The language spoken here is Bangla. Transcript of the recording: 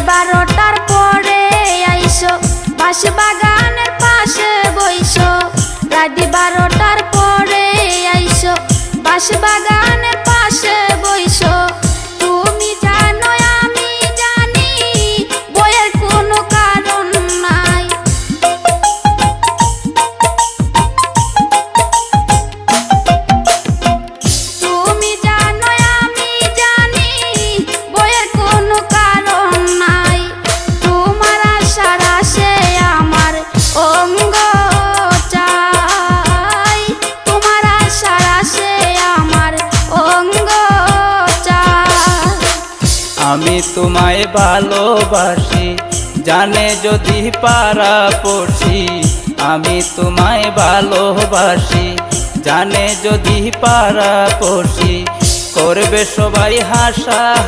12টার পরে আইসো বাঁশ বাগানের পাশে বইসো। রাত 12টার পরে আইসো বাঁশ বাগানের পাশে বইসো। তুমি জানো আমি জানি বইয়ের কোনো কারণ নাই। তুমি জানো আমি জানি বইয়ের কোনো কারণ নাই। তোমার আশার আসে আমার অঙ্গ চাই। তোমার আশার আসে আমার অঙ্গ চাই। আমি তোমায় ভালোবাসি জানে যদি পাড়া পড়শি। আমি তোমায় ভালোবাসি জানে যদি পাড়া পড়শি। করবে সবাই হাসা